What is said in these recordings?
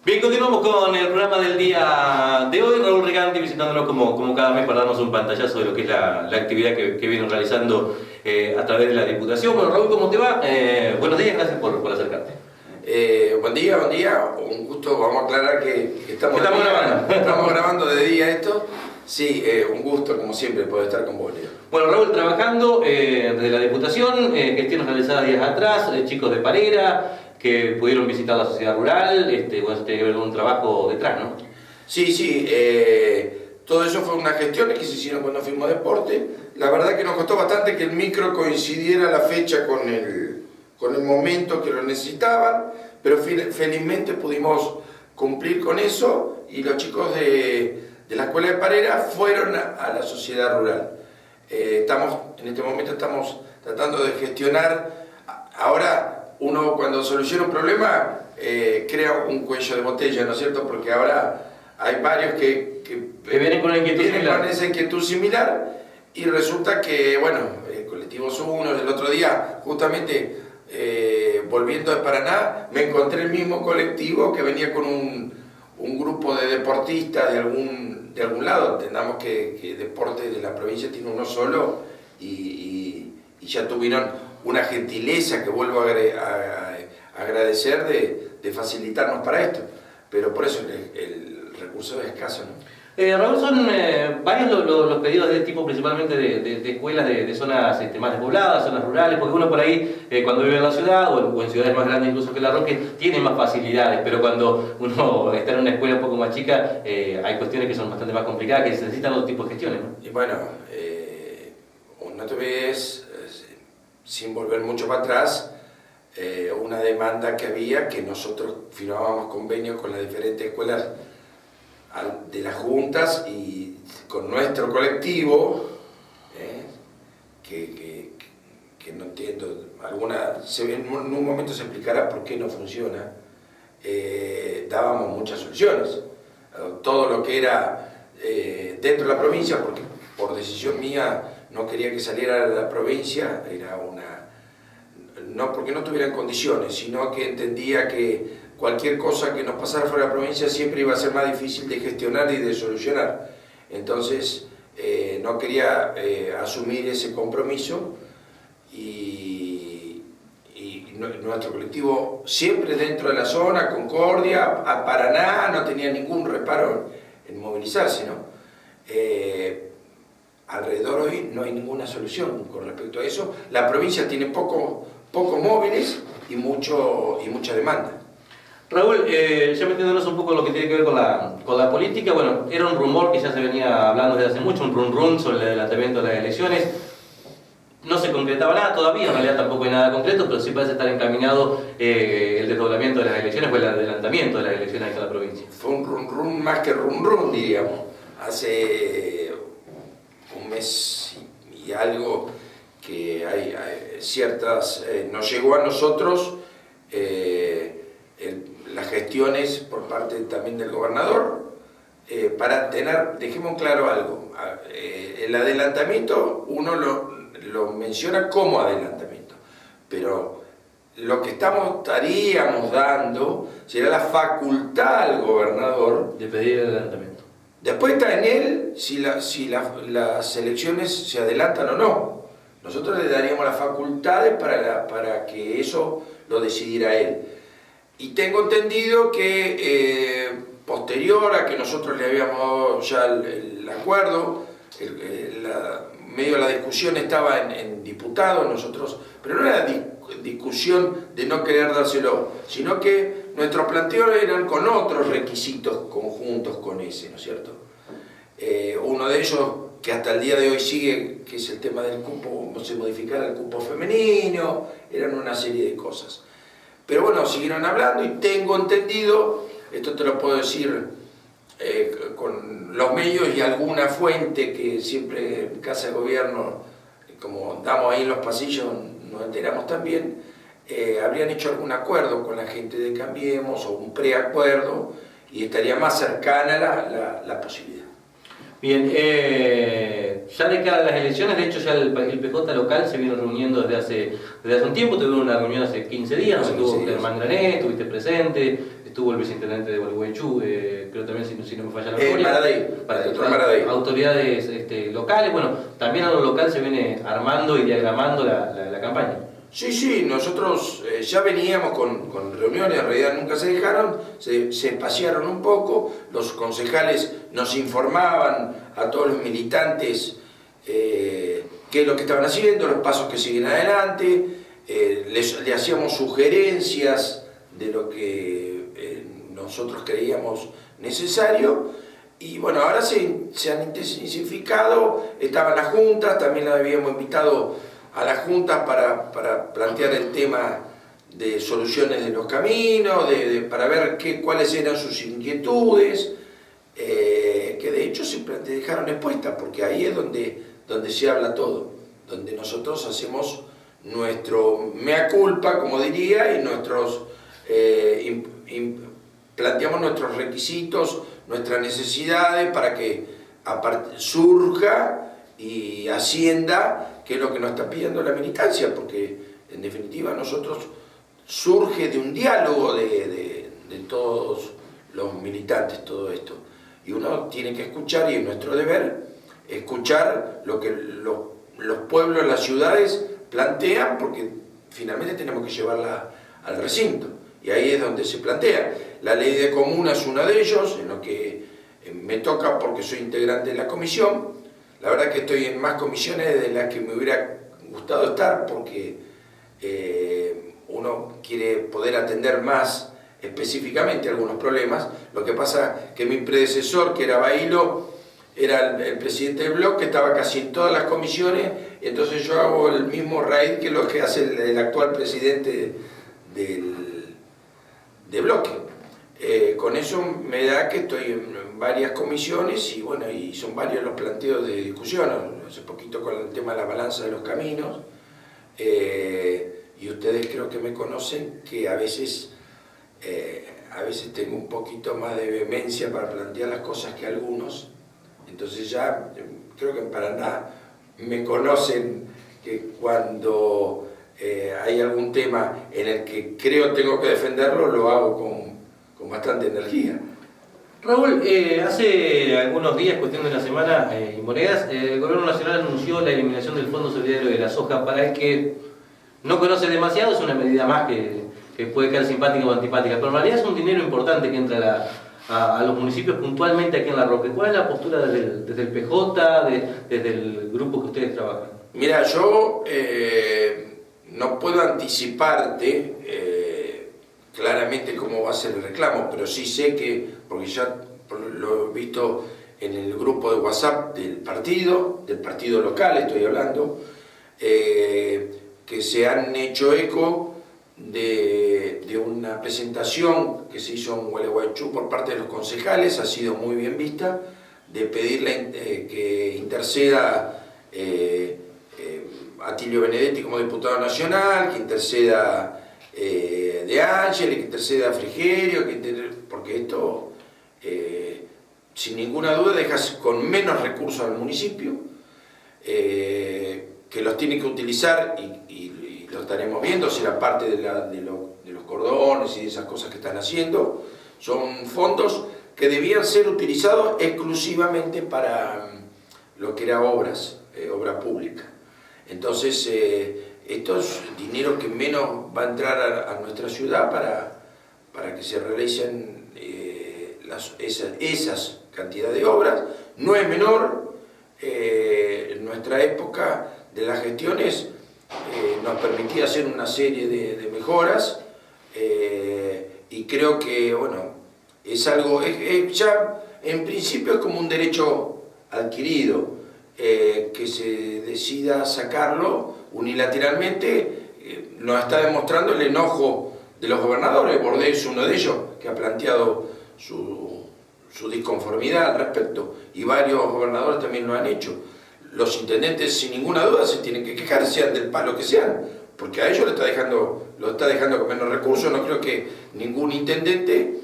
Bien, continuamos con el programa del día de hoy. Raúl Reganti visitándonos como cada mes para darnos un pantallazo de lo que es la actividad que vienen realizando a través de la Diputación. Bueno, Raúl, ¿cómo te va? Buenos días, gracias por acercarte. Buen día, un gusto. Vamos a aclarar que estamos grabando. Estamos grabando de día esto. Sí, un gusto, como siempre, poder estar con vos, Leo. Bueno, Raúl, trabajando desde la Diputación, gestiones realizadas días atrás, chicos de Parera, que pudieron visitar la sociedad rural, bueno, tiene que ver con un trabajo detrás, ¿no? Sí, todo eso fue unas gestiones que se hicieron cuando fuimos a deporte. La verdad que nos costó bastante que el micro coincidiera la fecha con el momento que lo necesitaban, pero felizmente pudimos cumplir con eso y los chicos de la escuela de Parera fueron a la sociedad rural. En este momento estamos tratando de gestionar. Ahora uno cuando soluciona un problema crea un cuello de botella, ¿no es cierto? Porque ahora hay varios que vienen con esa inquietud similar y resulta que, bueno, Colectivos Unos, el otro día, justamente volviendo de Paraná, me encontré el mismo colectivo que venía con un grupo de deportistas de algún lado. Entendamos que deporte de la provincia tiene uno solo y ya tuvieron una gentileza que vuelvo a agradecer de facilitarnos para esto, pero por eso el recurso es escaso, ¿no? Raúl, son varios los pedidos de este tipo, principalmente de escuelas de zonas más despobladas, zonas rurales, porque uno por ahí, cuando vive en la ciudad o en ciudades más grandes incluso que La Roque, tiene más facilidades, pero cuando uno está en una escuela un poco más chica, hay cuestiones que son bastante más complicadas, que se necesitan otro tipo de gestiones, ¿no? Y bueno, no te ves, sin volver mucho para atrás, una demanda que había, que nosotros firmábamos convenios con las diferentes escuelas de las juntas y con nuestro colectivo, que no entiendo, en un momento se explicará por qué no funciona, dábamos muchas soluciones. Todo lo que era dentro de la provincia, porque por decisión mía no quería que saliera de la provincia, no porque no tuviera condiciones, sino que entendía que cualquier cosa que nos pasara fuera de la provincia siempre iba a ser más difícil de gestionar y de solucionar. Entonces no quería asumir ese compromiso y nuestro colectivo siempre dentro de la zona, Concordia, a Paraná, no tenía ningún reparo en movilizarse, ¿no? Alrededor hoy no hay ninguna solución con respecto a eso. La provincia tiene pocos móviles y mucha demanda. Raúl, ya metiéndonos un poco en lo que tiene que ver con la política, bueno, era un rumor que ya se venía hablando desde hace mucho, un run sobre el adelantamiento de las elecciones. No se concretaba nada todavía, en realidad tampoco hay nada concreto, pero sí parece estar encaminado el desdoblamiento de las elecciones o el adelantamiento de las elecciones aquí en la provincia. Fue un run más que run, diríamos. Hace un mes y algo que hay ciertas... nos llegó a nosotros las gestiones por parte también del gobernador para tener, dejemos claro algo, el adelantamiento uno lo menciona como adelantamiento, pero lo que estaríamos dando será la facultad al gobernador de pedir el adelantamiento. Después está en él si las elecciones se adelantan o no. Nosotros le daríamos las facultades para que eso lo decidiera él. Y tengo entendido que posterior a que nosotros le habíamos dado ya el acuerdo, medio de la discusión estaba en diputados, nosotros, pero no era discusión de no querer dárselo, sino que nuestros planteos eran con otros requisitos conjuntos con ese, ¿no es cierto? Uno de ellos, que hasta el día de hoy sigue, que es el tema del cupo, se modificara el cupo femenino, eran una serie de cosas. Pero bueno, siguieron hablando y tengo entendido, esto te lo puedo decir con los medios y alguna fuente que siempre en Casa de Gobierno, como damos ahí en los pasillos, nos enteramos también, habrían hecho algún acuerdo con la gente de Cambiemos o un preacuerdo y estaría más cercana la posibilidad. Bien, ya de cara a las elecciones, de hecho ya el PJ local se viene reuniendo desde hace un tiempo, tuvieron una reunión hace 15 días, donde estuvo Germán Granet, estuviste presente, estuvo el viceintendente de Gualeguaychú, creo también si no me falla la memoria. Maradei. Autoridades locales, bueno, también a lo local se viene armando y diagramando la campaña. Sí, nosotros ya veníamos con reuniones, en realidad nunca se dejaron, se espaciaron un poco, los concejales nos informaban a todos los militantes qué es lo que estaban haciendo, los pasos que siguen adelante, le hacíamos sugerencias de lo que nosotros creíamos necesario, y bueno, ahora se han intensificado, estaban las juntas, también las habíamos invitado a la Junta para plantear el tema de soluciones de los caminos, para ver cuáles eran sus inquietudes, que de hecho siempre te dejaron expuestas, porque ahí es donde se habla todo, donde nosotros hacemos nuestro mea culpa, como diría, y planteamos nuestros requisitos, nuestras necesidades para que surja y ascienda qué es lo que nos está pidiendo la militancia, porque en definitiva nosotros surge de un diálogo de todos los militantes todo esto, y uno tiene que escuchar, y es nuestro deber escuchar lo que los pueblos, las ciudades plantean, porque finalmente tenemos que llevarla al recinto, y ahí es donde se plantea. La ley de comuna es uno de ellos, en lo que me toca porque soy integrante de la comisión. La verdad que estoy en más comisiones de las que me hubiera gustado estar, porque uno quiere poder atender más específicamente algunos problemas. Lo que pasa que mi predecesor, que era Bailo, era el presidente del bloque, estaba casi en todas las comisiones, y entonces yo hago el mismo raíz que lo que hace el actual presidente del bloque. Con eso me da que estoy en varias comisiones, y bueno, y son varios los planteos de discusión. Hace poquito con el tema de la balanza de los caminos, y ustedes creo que me conocen, que a veces tengo un poquito más de vehemencia para plantear las cosas que algunos, entonces ya creo que en Paraná me conocen, que cuando hay algún tema en el que creo tengo que defenderlo, lo hago con bastante energía. Raúl, hace algunos días, cuestión de una semana y monedas, el Gobierno Nacional anunció la eliminación del Fondo Solidario de la Soja. Para el que no conoce demasiado, es una medida más que puede quedar simpática o antipática, pero en realidad es un dinero importante que entra a los municipios puntualmente aquí en La Roque. ¿Cuál es la postura desde el PJ, desde el grupo que ustedes trabajan? Mira, yo no puedo anticiparte claramente cómo va a ser el reclamo, pero sí sé que, porque ya lo he visto en el grupo de WhatsApp del partido local, estoy hablando, que se han hecho eco de una presentación que se hizo en Gualeguaychú por parte de los concejales, ha sido muy bien vista, de pedirle que interceda Atilio Benedetti como diputado nacional, que interceda De Ángel, que interceda Frigerio, porque esto sin ninguna duda dejas con menos recursos al municipio, que los tiene que utilizar, y lo estaremos viendo, será parte de los cordones y de esas cosas que están haciendo. Son fondos que debían ser utilizados exclusivamente para lo que era obra pública. Entonces, esto es dinero que menos va a entrar a nuestra ciudad para que se realicen esas cantidades de obras. No es menor. En nuestra época de las gestiones nos permitía hacer una serie de mejoras, y creo que, bueno, es algo, ya en principio es como un derecho adquirido, que se decida sacarlo unilateralmente, nos está demostrando el enojo de los gobernadores. Bordé es uno de ellos que ha planteado su disconformidad al respecto, y varios gobernadores también lo han hecho. Los intendentes sin ninguna duda se tienen que quejar, sean del palo que sean, porque a ellos lo está dejando con menos recursos. No creo que ningún intendente,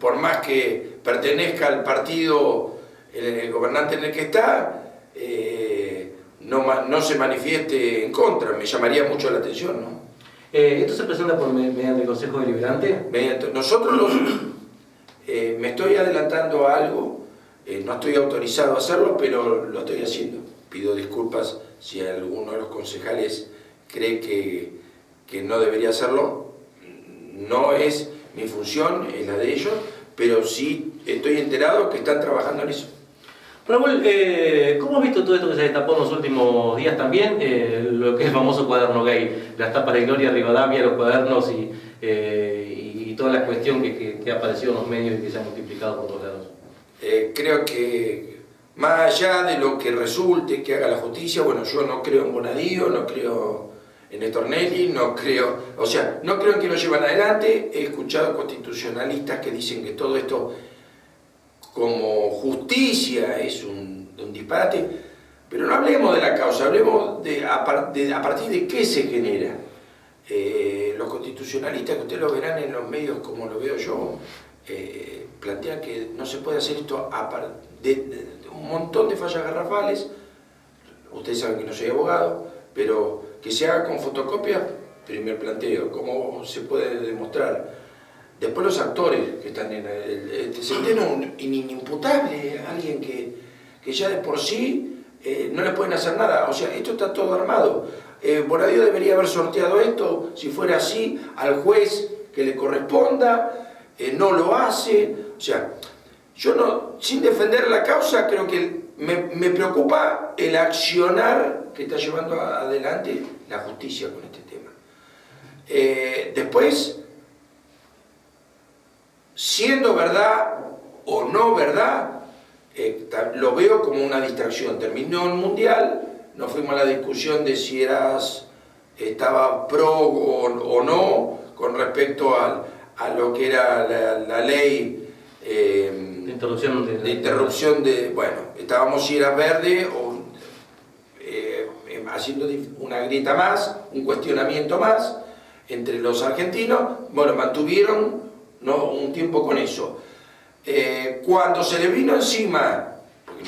por más que pertenezca al partido el gobernante en el que está no se manifieste en contra. Me llamaría mucho la atención, ¿no? ¿Esto se presenta mediante el Consejo Deliberante? Nosotros me estoy adelantando a algo, no estoy autorizado a hacerlo, pero lo estoy haciendo. Pido disculpas si alguno de los concejales cree que no debería hacerlo. No es mi función, es la de ellos, pero sí estoy enterado que están trabajando en eso. Raúl, ¿cómo has visto todo esto que se destapó en los últimos días también? Lo que es el famoso cuaderno gay, las tapas de Gloria Rivadavia, los cuadernos y toda la cuestión que ha aparecido en los medios y que se ha multiplicado por todos lados. Creo que más allá de lo que resulte que haga la justicia, bueno, yo no creo en Bonadío, no creo en Néstor Nelly, no creo en que lo llevan adelante. He escuchado constitucionalistas que dicen que todo esto como justicia es un disparate, pero no hablemos de la causa, hablemos a partir de qué se genera. Los constitucionalistas, que ustedes lo verán en los medios como lo veo yo, plantean que no se puede hacer esto de un montón de fallas garrafales. Ustedes saben que no soy abogado, pero que se haga con fotocopia, primer planteo, ¿cómo se puede demostrar? Después los actores que están en el Centeno, un inimputable, alguien que ya de por sí no le pueden hacer nada. O sea, esto está todo armado. Bonadío debería haber sorteado esto, si fuera así, al juez que le corresponda, no lo hace. O sea, yo no, sin defender la causa, creo que me preocupa el accionar que está llevando adelante la justicia con este tema. Después, siendo verdad o no verdad, lo veo como una distracción. Terminó el Mundial, nos fuimos a la discusión de si estaba pro o no con respecto a lo que era la ley de interrupción bueno, estábamos si era verde o haciendo una grieta más, un cuestionamiento más entre los argentinos. Bueno, mantuvieron un tiempo con eso. Cuando se les vino encima, porque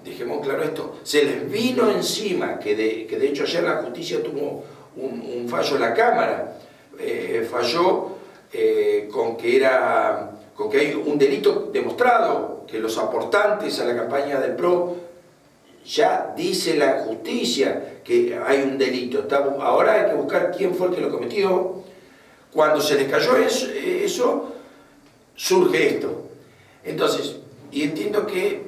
dejemos claro esto, se les vino encima, que de hecho ayer la justicia tuvo un fallo en la Cámara, falló con que hay un delito demostrado, que los aportantes a la campaña del PRO, ya dice la justicia que hay un delito. Ahora hay que buscar quién fue el que lo cometió. Cuando se les cayó eso, surge esto. Entonces, y entiendo que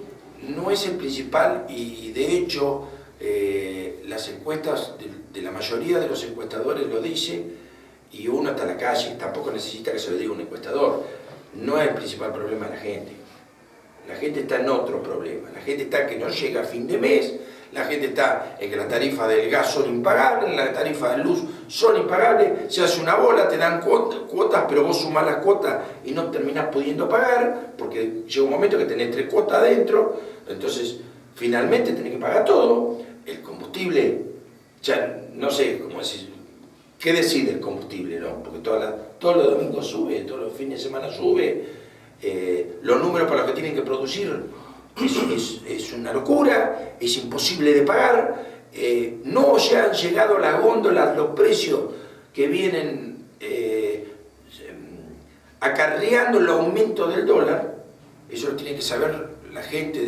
no es el principal, y de hecho las encuestas de la mayoría de los encuestadores lo dice, y uno está en la calle, tampoco necesita que se lo diga un encuestador. No es el principal problema de la gente. La gente está en otro problema. La gente está que no llega a fin de mes, la gente está en que las tarifas del gas son impagables, las tarifas de luz son impagables, se hace una bola, te dan cuotas, pero vos sumás las cuotas y no terminás pudiendo pagar, porque llega un momento que tenés 3 cuotas adentro, entonces finalmente tenés que pagar todo. El combustible, ya no sé cómo decir, ¿qué decide el combustible, no? Porque todos los domingos sube, todos los fines de semana sube, los números para los que tienen que producir es una locura, es imposible de pagar, no ya han llegado las góndolas, los precios que vienen acarreando el aumento del dólar. Eso lo tiene que saber la gente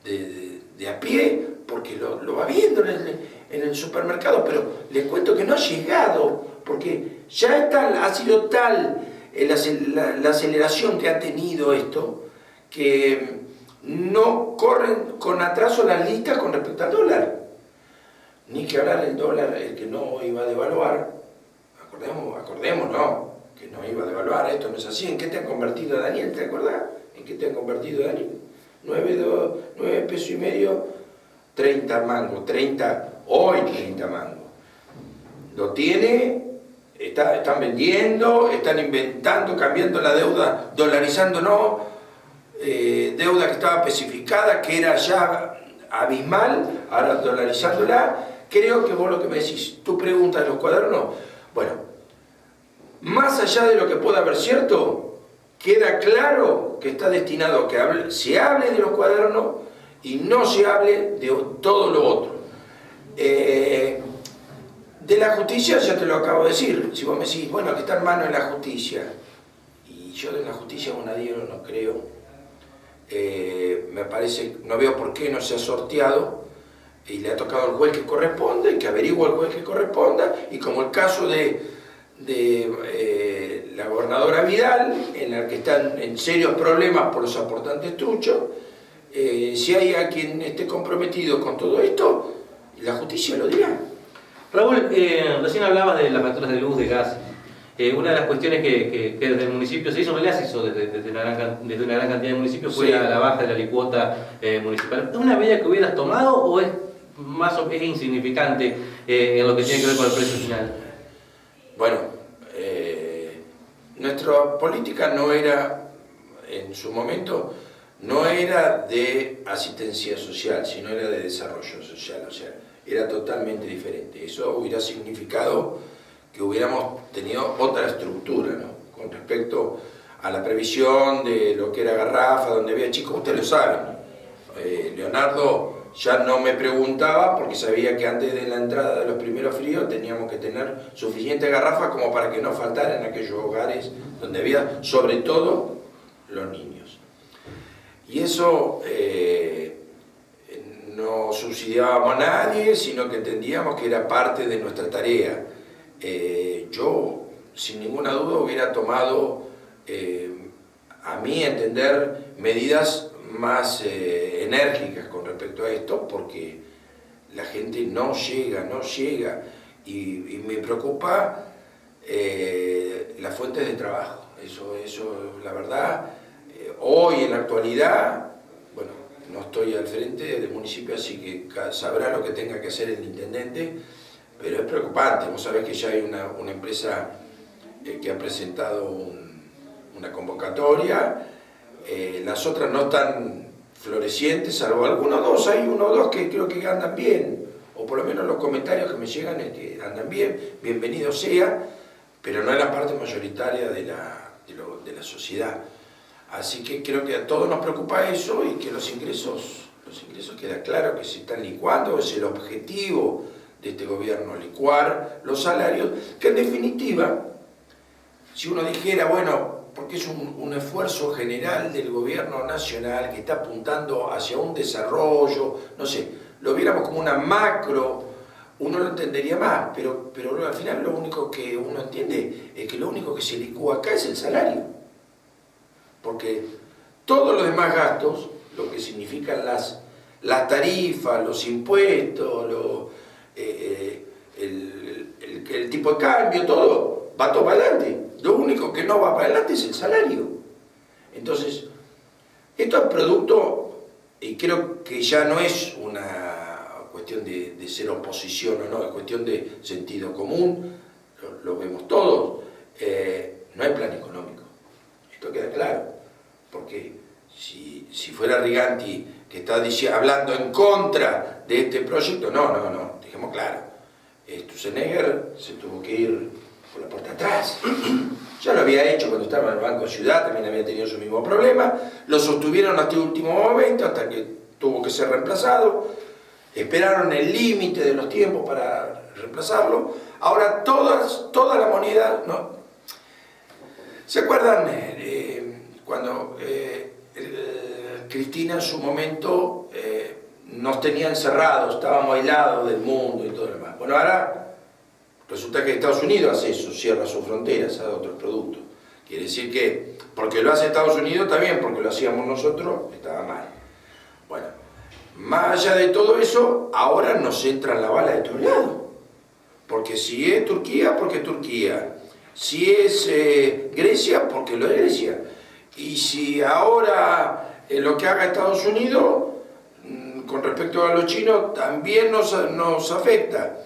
de a pie, porque lo va viendo en el supermercado, pero les cuento que no ha llegado, porque ya ha sido tal la aceleración que ha tenido esto, que no corren con atraso las listas con respecto al dólar. Ni que hablar del dólar, el que no iba a devaluar, acordemos, no, que no iba a devaluar, esto no es así. ¿En qué te han convertido, Daniel? ¿Te acordás? ¿En qué te han convertido, Daniel? 9 pesos y medio, 30 mangos, 30 mangos. Lo tiene, están vendiendo, están inventando, cambiando la deuda, dolarizando, no, deuda que estaba especificada, que era ya abismal, ahora dolarizándola. Creo que vos lo que me decís, tu pregunta de los cuadernos, bueno, más allá de lo que pueda haber cierto, queda claro que está destinado a que se hable de los cuadernos y no se hable de todo lo otro. De la justicia ya te lo acabo de decir. Si vos me decís, bueno, que está en manos de la justicia, y yo de la justicia Bonadío no creo, me parece, no veo por qué no se ha sorteado y le ha tocado al juez que corresponde, que averigua al juez que corresponda, y como el caso de la gobernadora Vidal, en la que están en serios problemas por los aportantes truchos, si hay a quien esté comprometido con todo esto, la justicia lo dirá. Raúl, recién hablabas de las facturas de luz, de gas. Una de las cuestiones que desde el municipio se hizo, en realidad se hizo desde una gran cantidad de municipios, fue la baja de la alicuota municipal. ¿Es una medida que hubieras tomado o es es insignificante en lo que tiene que ver con el precio final? Bueno, nuestra política no era, en su momento, no era de asistencia social, sino era de desarrollo social, o sea, era totalmente diferente. Eso hubiera significado que hubiéramos tenido otra estructura, ¿no? Con respecto a la previsión de lo que era Garrafa, donde había chicos, ustedes lo saben. Leonardo ya no me preguntaba porque sabía que antes de la entrada de los primeros fríos teníamos que tener suficiente garrafa como para que no faltara en aquellos hogares donde había, sobre todo, los niños. Y eso no subsidiábamos a nadie, sino que entendíamos que era parte de nuestra tarea. Yo, sin ninguna duda, hubiera tomado, a mi entender, medidas más enérgicas con respecto a esto, porque la gente no llega, y me preocupa las fuentes de trabajo. Eso la verdad, hoy en la actualidad, bueno, no estoy al frente del municipio, así que sabrá lo que tenga que hacer el intendente, pero es preocupante. Vos sabés que ya hay una empresa que ha presentado una convocatoria. Las otras no están florecientes, salvo algunos dos, hay uno o dos que creo que andan bien, o por lo menos los comentarios que me llegan es que andan bien, bienvenido sea, pero no es la parte mayoritaria de la sociedad. Así que creo que a todos nos preocupa eso, y que los ingresos queda claro que se están licuando, es el objetivo de este gobierno, licuar los salarios, que en definitiva, si uno dijera, bueno, porque es un esfuerzo general del gobierno nacional que está apuntando hacia un desarrollo, no sé, lo viéramos como una macro, uno lo entendería más, pero al final lo único que uno entiende es que lo único que se licúa acá es el salario. Porque todos los demás gastos, lo que significan las tarifas, los impuestos, el tipo de cambio, todo, va todo para adelante. Lo único que no va para adelante es el salario. Entonces, esto es producto, y creo que ya no es una cuestión de ser oposición o no, es cuestión de sentido común, lo vemos todos. No hay plan económico, esto queda claro, porque si fuera Riganti que está hablando en contra de este proyecto, no, dejemos claro, Sturzenegger se tuvo que ir por la puerta atrás. Ya lo había hecho cuando estaba en el Banco Ciudad, también había tenido su mismo problema, lo sostuvieron hasta el último momento, hasta que tuvo que ser reemplazado, esperaron el límite de los tiempos para reemplazarlo. Ahora toda la moneda, ¿no? ¿Se acuerdan cuando Cristina en su momento nos tenía encerrados, estábamos aislados del mundo y todo lo demás? Bueno, ahora resulta que Estados Unidos hace eso, cierra sus fronteras a otros productos. Quiere decir que, porque lo hace Estados Unidos está bien, porque lo hacíamos nosotros estaba mal. Bueno, más allá de todo eso, ahora nos entra la bala de todos lados. Porque si es Turquía, porque es Turquía. Si es Grecia, porque lo es Grecia. Y si ahora lo que haga Estados Unidos, con respecto a los chinos, también nos afecta.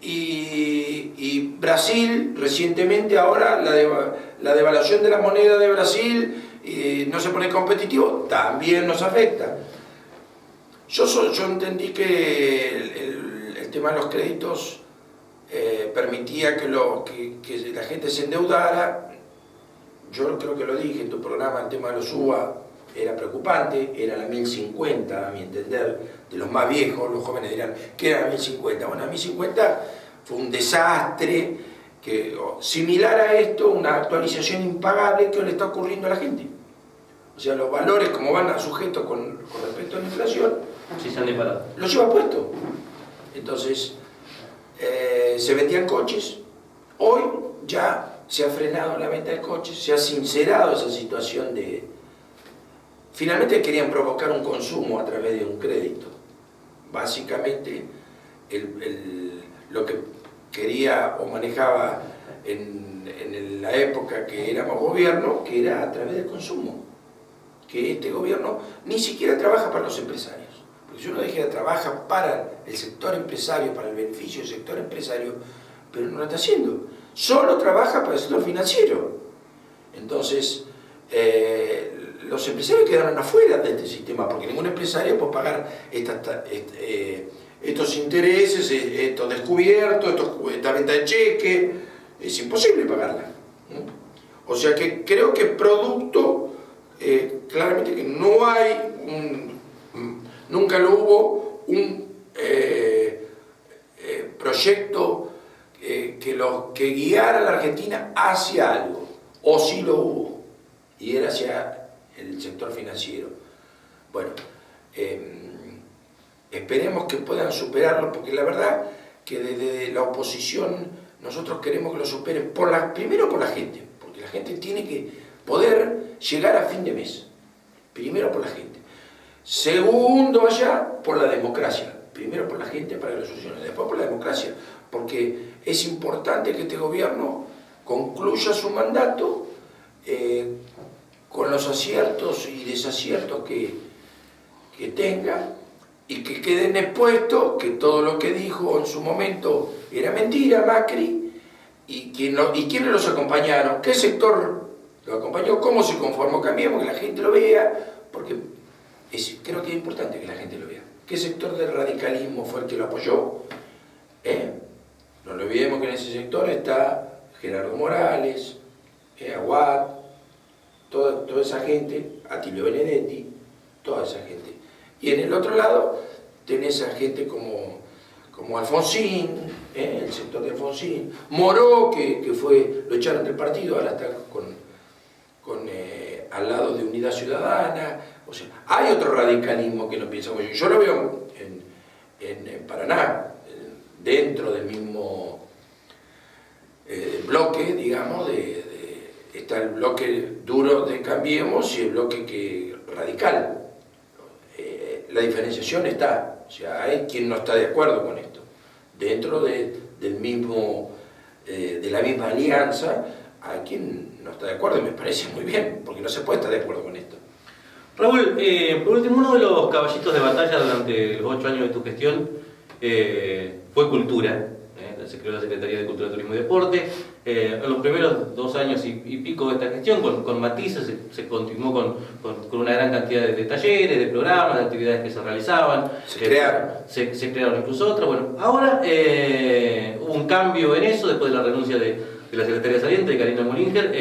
Y Brasil, recientemente ahora, la devaluación de la moneda de Brasil no se pone competitivo, también nos afecta. Yo entendí que el tema de los créditos permitía que la gente se endeudara. yo creo que lo dije en tu programa, el tema de los UBA era preocupante, era la 1050, a mi entender, de los más viejos, los jóvenes dirán, ¿qué era la 1050? Bueno, la 1050 fue un desastre, similar a esto, una actualización impagable que le está ocurriendo a la gente. O sea, los valores, como van sujetos con respecto a la inflación, sí, se han disparado. Los lleva puesto. Entonces, se vendían coches. Hoy ya se ha frenado la venta de coches, se ha sincerado esa situación de... Finalmente querían provocar un consumo a través de un crédito. Básicamente, lo que quería o manejaba en la época que éramos gobierno, que era a través del consumo. Que este gobierno ni siquiera trabaja para los empresarios. Porque si uno dijera trabaja para el sector empresario, para el beneficio del sector empresario, pero no lo está haciendo. Solo trabaja para el sector financiero. Entonces, los empresarios quedaron afuera de este sistema, porque ningún empresario puede pagar estos intereses, estos descubiertos, esta venta de cheque. Es imposible pagarla. O sea que creo que producto... claramente que no hay nunca lo hubo un proyecto que guiara a la Argentina hacia algo, o sí lo hubo, y era hacia el sector financiero. Bueno, esperemos que puedan superarlo, porque la verdad que desde la oposición nosotros queremos que lo superen, primero por la gente, porque la gente tiene que poder llegar a fin de mes, primero por la gente. Segundo, allá, por la democracia. Primero por la gente para que lo solucione, después por la democracia, porque es importante que este gobierno concluya su mandato con los aciertos y desaciertos que tenga, y que queden expuestos que todo lo que dijo en su momento era mentira, Macri, y quiénes los acompañaron, qué sector lo acompañó, cómo se conformó Cambiemos, que la gente lo vea, porque creo que es importante que la gente lo vea. ¿Qué sector del radicalismo fue el que lo apoyó? No lo olvidemos que en ese sector está Gerardo Morales, Aguad, toda esa gente, Atilio Benedetti, toda esa gente. Y en el otro lado tenés a gente como Alfonsín, el sector de Alfonsín, Moró, que lo echaron del partido, ahora está al lado de Unidad Ciudadana. O sea, hay otro radicalismo que no piensa como yo lo veo en Paraná, dentro del mismo bloque, digamos, está el bloque duro de Cambiemos y el bloque radical. La diferenciación está, o sea, hay quien no está de acuerdo con esto. Dentro de la misma alianza hay quien no está de acuerdo, y me parece muy bien, porque no se puede estar de acuerdo con esto. Raúl, por último, uno de los caballitos de batalla durante los 8 años de tu gestión fue cultura. Se creó la Secretaría de Cultura, Turismo y Deporte. En los primeros 2 años y pico de esta gestión, con matices, se continuó con una gran cantidad de talleres, de programas, de actividades que se realizaban. Se crearon incluso otras. Bueno, ahora hubo un cambio en eso después de la renuncia de la secretaria saliente, de Karina Mollinger,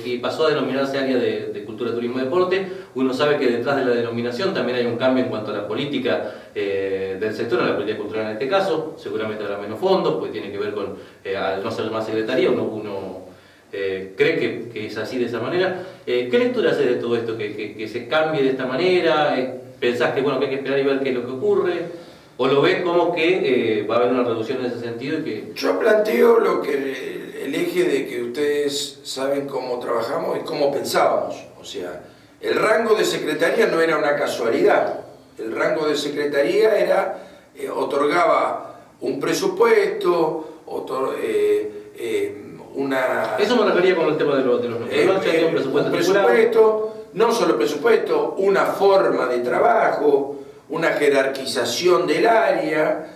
y pasó a denominarse Área de Cultura, Turismo y Deporte. Uno sabe que detrás de la denominación también hay un cambio en cuanto a la política del sector, a la política cultural en este caso. Seguramente habrá menos fondos, pues tiene que ver con, al no ser más secretaría, uno cree que es así de esa manera. ¿Qué lectura haces de todo esto? ¿Que se cambie de esta manera? ¿Pensás que, bueno, que hay que esperar y ver qué es lo que ocurre? ¿O lo ves como que va a haber una reducción en ese sentido? Yo planteo el eje de que ustedes saben cómo trabajamos y cómo pensábamos. O sea, el rango de secretaría no era una casualidad. El rango de secretaría otorgaba un presupuesto, Eso me refería con el tema de los números. Un presupuesto, no solo presupuesto, una forma de trabajo, una jerarquización del área,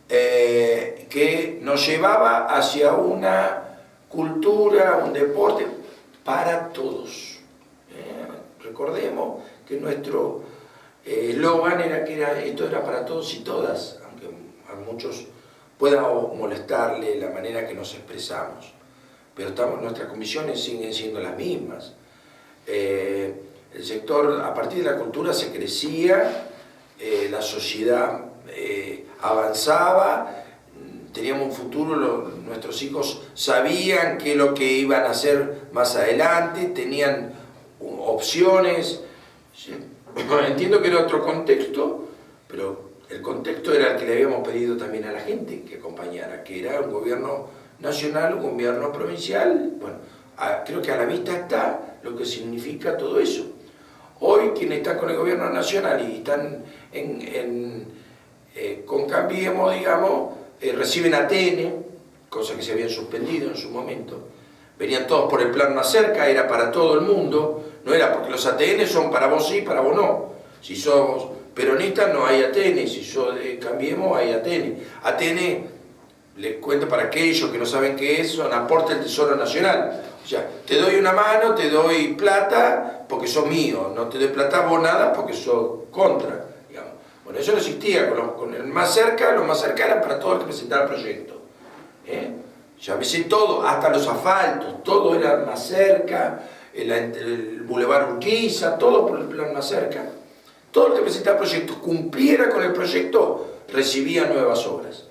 que nos llevaba hacia una cultura, un deporte para todos. Recordemos que nuestro eslogan era que esto era para todos y todas, aunque a muchos pueda molestarle la manera que nos expresamos. pero nuestras comisiones siguen siendo las mismas. El sector, a partir de la cultura se crecía, la sociedad avanzaba, teníamos un futuro, nuestros hijos sabían qué es lo que iban a hacer más adelante, tenían opciones. Entiendo que era otro contexto, pero el contexto era el que le habíamos pedido también a la gente que acompañara, que era un gobierno nacional, un gobierno provincial. Bueno, creo que a la vista está lo que significa todo eso. Hoy quienes están con el gobierno nacional y están con Cambiemos, digamos, reciben ATN, cosa que se habían suspendido en su momento. Venían todos por el plan Más Cerca, era para todo el mundo, no era porque los ATN son para vos sí, para vos no. Si sos peronista no hay ATN, si sos de Cambiemos hay ATN. ATN, les cuento para aquellos que no saben qué es, son aporte del Tesoro Nacional. O sea, te doy una mano, te doy plata porque sos mío, no te doy plata vos nada porque sos contra, digamos. Bueno, eso no existía, con el Más Cerca, lo Más Cerca era para todo el que presentara el proyecto. Ya ves todo, hasta los asfaltos, todo era Más Cerca, el Boulevard Urquiza, todo por el plan Más Cerca. Todo el que presentaba el proyecto, cumpliera con el proyecto, recibía nuevas obras.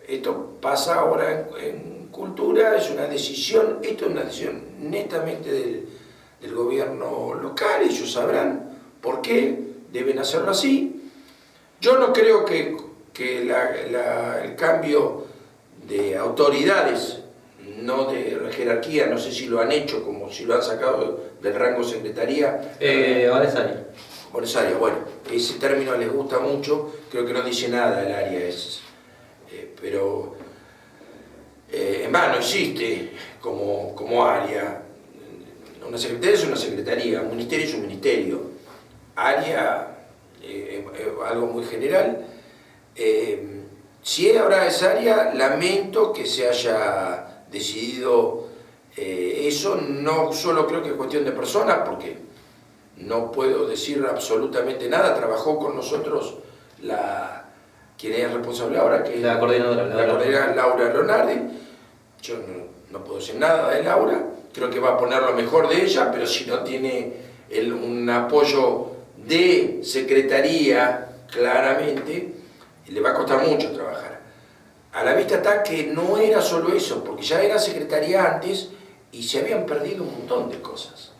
Esto pasa ahora en cultura, es una decisión, esto es una decisión netamente del gobierno local, ellos sabrán por qué deben hacerlo así. Yo no creo que el cambio de autoridades, no de jerarquía, no sé si lo han hecho, como si lo han sacado del rango secretaría. Buenos Aires, bueno, ese término les gusta mucho, creo que no dice nada el área ese. Pero en vano existe como área. Una secretaría es una secretaría, un ministerio es un ministerio. Área, algo muy general. Si ahora es área, lamento que se haya decidido eso. No solo creo que es cuestión de personas, porque no puedo decir absolutamente nada. Trabajó con nosotros quien es responsable ahora, que la coordinadora Laura Leonardi. Yo no puedo decir nada de Laura, creo que va a poner lo mejor de ella, pero si no tiene un apoyo de secretaría, claramente, le va a costar mucho trabajar. A la vista está que no era solo eso, porque ya era secretaría antes y se habían perdido un montón de cosas.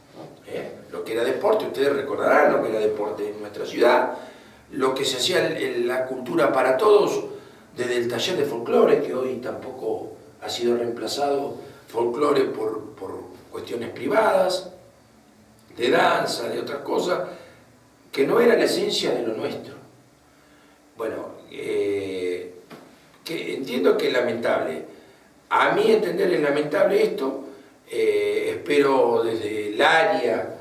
Lo que era deporte, ustedes recordarán lo que era deporte en nuestra ciudad, lo que se hacía en la cultura para todos, desde el taller de folclore, que hoy tampoco ha sido reemplazado folclore por cuestiones privadas, de danza, de otras cosas, que no era la esencia de lo nuestro. Bueno, que entiendo que es lamentable. A mí entender es lamentable esto. Espero desde el área,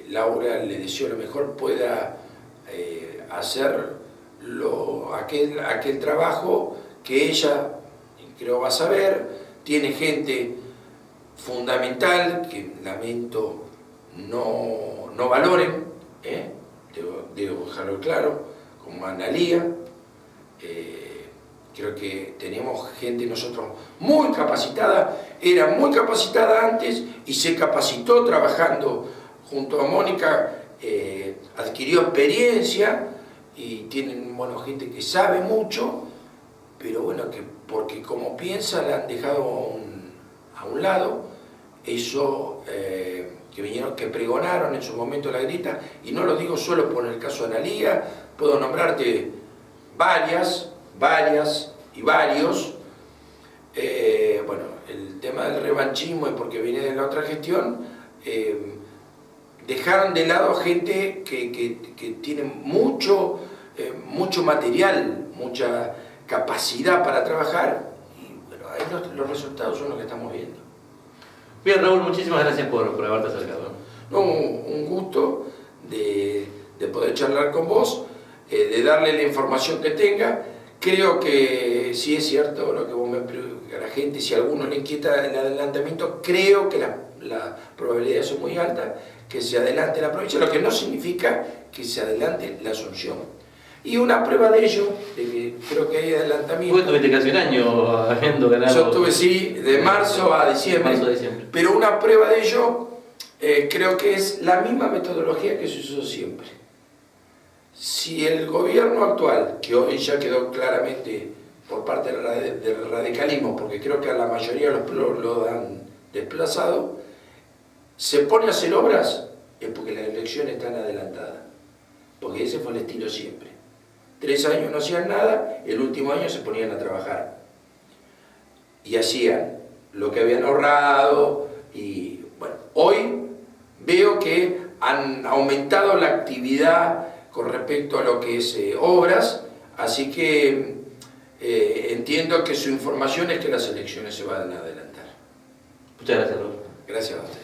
Laura le deseo lo mejor, pueda hacer aquel trabajo que ella creo va a saber. Tiene gente fundamental que lamento no valoren, debo dejarlo claro, como Analía. Creo que tenemos gente nosotros muy capacitada, era muy capacitada antes y se capacitó trabajando junto a Mónica, adquirió experiencia y tienen gente que sabe mucho, pero bueno, porque como piensa la han dejado a un lado. Eso que pregonaron en su momento la grita, y no lo digo solo por el caso de Analía, puedo nombrarte varias y varios. El tema del revanchismo es porque viene de la otra gestión. Dejaron de lado gente que tiene mucho material, mucha capacidad para trabajar, y ahí los resultados son los que estamos viendo. Bien, Raúl, muchísimas gracias por haberte acercado. Un gusto de poder charlar con vos, de darle la información que tenga. Creo que sí es cierto lo que vos me preguntas a la gente, si a alguno le inquieta el adelantamiento, creo que las probabilidades son muy altas que se adelante la provincia, lo que no significa que se adelante la Asunción. Y una prueba de ello, de que creo que hay adelantamiento. Vos tuviste casi un año habiendo ganado. Yo estuve, sí, de marzo a diciembre. Pero una prueba de ello, creo que es la misma metodología que se usó siempre. Si el gobierno actual, que hoy ya quedó claramente por parte del radicalismo, porque creo que a la mayoría lo han desplazado, se pone a hacer obras, es porque las elecciones están adelantadas. Porque ese fue el estilo siempre. 3 años no hacían nada, el último año se ponían a trabajar. Y hacían lo que habían ahorrado. Y bueno, hoy veo que han aumentado la actividad con respecto a lo que es obras, así que entiendo que su información es que las elecciones se van a adelantar. Muchas gracias, Raúl. Gracias a usted.